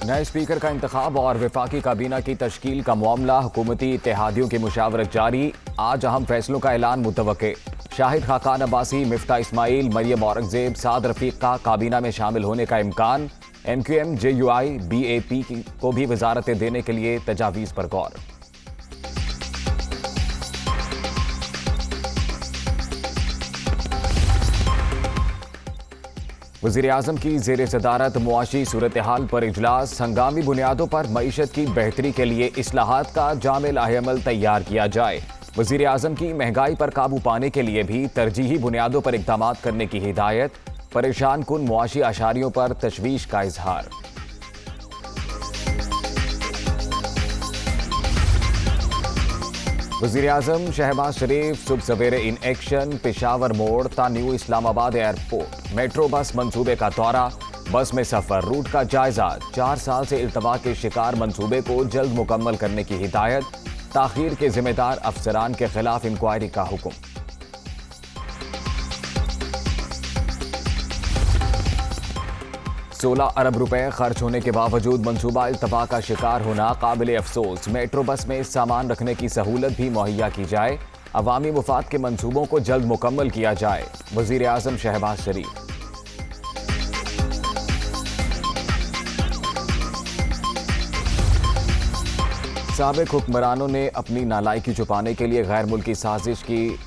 नए स्पीकर का इंतखाब और वफाकी काबीना की तश्कील का मामला, हुकूमती इत्तेहादियों की मुशावरत जारी। आज अहम फैसलों का ऐलान मुतवक्के। शाहिद खाकान अब्बासी, मिफ्ता इस्माइल, मरियम औरंगजेब, साद रफीक का काबीना में शामिल होने का इम्कान। MQM, JUI, BAP को भी वजारतें देने के लिए तजावीज़ पर गौर। वज़ीर-ए-आज़म की ज़ेर सदारत मुआशी सूरत हाल पर इजलास। हंगामी बुनियादों पर मईशत की बेहतरी के लिए इस्लाहात का जामे लाहेअमल तैयार किया जाए। वज़ीर-ए-आज़म की महंगाई पर काबू पाने के लिए भी तरजीही बुनियादों पर इक़दामात करने की हिदायत। परेशान कुन मुआशी आशारियों पर तशवीश का इजहार। वज़ीर-ए-आज़म शहबाज शरीफ सुबह सवेरे इन एक्शन। पेशावर मोड़ ता new Islamabad airport metro bus मंसूबे का दौरा। बस में सफर रूट का जायजा। 4 साल से इल्तवा के शिकार मंसूबे को जल्द मुकम्मल करने की हिदायत। ताखीर के जिम्मेदार अफसरान के खिलाफ इंक्वायरी का हुक्म। ₹16 अरब खर्च होने के बावजूद मंसूबा इल्तवा का शिकार होना काबिल अफसोस। मेट्रो बस में सामान रखने की सहूलत भी मुहैया की जाए। अवामी मुफाद के मंसूबों को जल्द मुकम्मल किया जाए। वज़ीर-ए-आज़म शहबाज शरीफ। साबिक हुक्मरानों ने अपनी नालायकी छुपाने के लिए गैर मुल्की साजिश की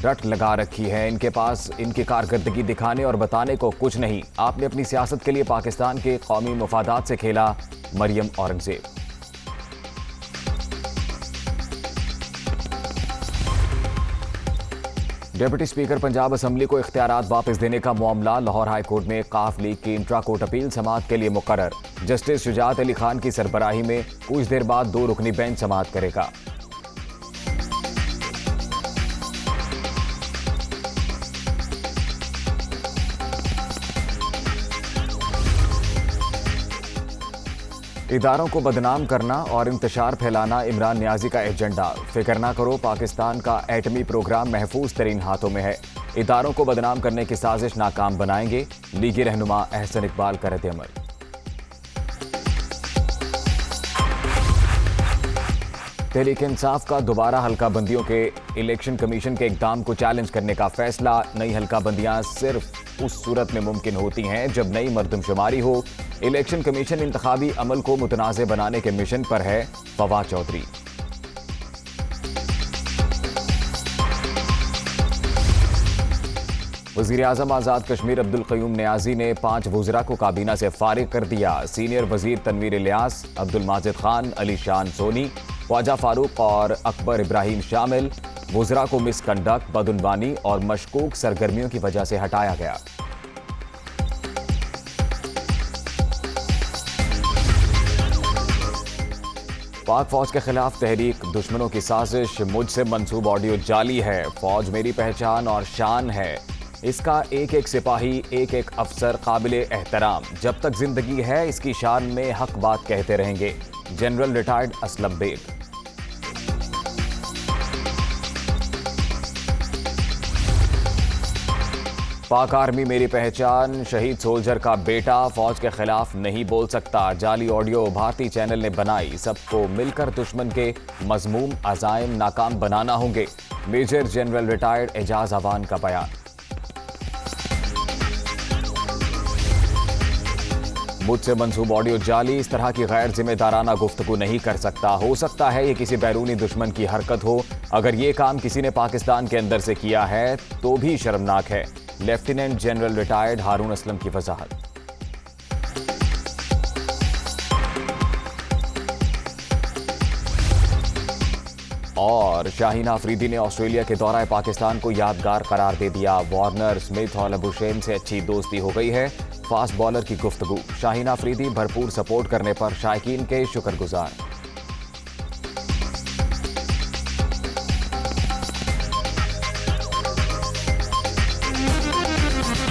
रट लगा रखी है। इनके पास इनकी कारकर्दगी दिखाने और बताने को कुछ नहीं। आपने अपनी सियासत के लिए पाकिस्तान के कौमी मफादात से खेला। Maryam Aurangzeb. Deputy speaker Punjab assembly को इख्तियारात वापस देने का मामला लाहौर हाई कोर्ट में काफ लीग की इंट्रा कोर्ट अपील समाअत के लिए मुकर्रर। जस्टिस शुजात अली खान की सरबराही में कुछ देर बाद 2 रुकनी बेंच समाअत करेगा। इदारों को बदनाम करना और इंतशार फैलाना इमरान नियाजी का एजेंडा। फिक्र ना करो, पाकिस्तान का एटमी प्रोग्राम महफूज तरीन हाथों में है। इदारों को बदनाम करने की साजिश नाकाम बनाएंगे। लीगी रहनुमा अहसन इकबाल का रद्द-ए-अमल। तहरीक इंसाफ का दोबारा हल्का बंदियों के इलेक्शन कमीशन के इक़दाम को चैलेंज करने का फैसला। नई हल्का बंदियां सिर्फ उस सूरत में मुमकिन होती हैं जब नई मर्दमशुमारी हो। इलेक्शन कमीशन इंतखाबी अमल को मुतनाज़े बनाने के मिशन पर है। फवाद चौधरी। वज़ीर-ए-आज़म आज़ाद कश्मीर अब्दुल क़य्यूम नियाज़ी ने 5 वज़रा को काबीना से फारिग कर दिया। सीनियर वज़ीर तनवीर इलियास, अब्दुल माजिद खान, अली शान सोनी, ख्वाजा फारूक और अकबर इब्राहिम शामिल। वज़रा को मिसकंडक्ट, बदउनवानी और मशकूक सरगर्मियों की वजह से हटाया गया। पाक फौज के खिलाफ तहरीक दुश्मनों की साजिश। मुझसे मंसूब ऑडियो जाली है। फौज मेरी पहचान और शान है। इसका एक एक सिपाही, एक एक अफसर काबिल एहतराम। जब तक जिंदगी है इसकी शान में हक बात कहते रहेंगे। General retired Aslam Baig. Pak army मेरी पहचान। शहीद सोल्जर का बेटा फौज के खिलाफ नहीं बोल सकता। जाली ऑडियो भारतीय चैनल ने बनाई। सबको मिलकर दुश्मन के मजमूम अज़ाइम नाकाम बनाना होंगे। Major general retired Ejaz Awan का बयान। मुझसे मंसूब ऑडियो जाली। इस तरह की गैर जिम्मेदाराना गुफ्तगू नहीं कर सकता। हो सकता है ये किसी बैरूनी दुश्मन की हरकत हो। अगर ये काम किसी ने पाकिस्तान के अंदर से किया है तो भी शर्मनाक है। लेफ्टिनेंट जनरल रिटायर्ड हारून असलम की वजाहत। और शाहीन आफरीदी ने ऑस्ट्रेलिया के दौराए पाकिस्तान को यादगार करार दे दिया। वार्नर, स्मिथ और अबुशेन से अच्छी दोस्ती हो गई है। फास्ट बॉलर की गुफ्तगू। शाहीन आफरीदी भरपूर सपोर्ट करने पर शायकीन के शुक्रगुजार।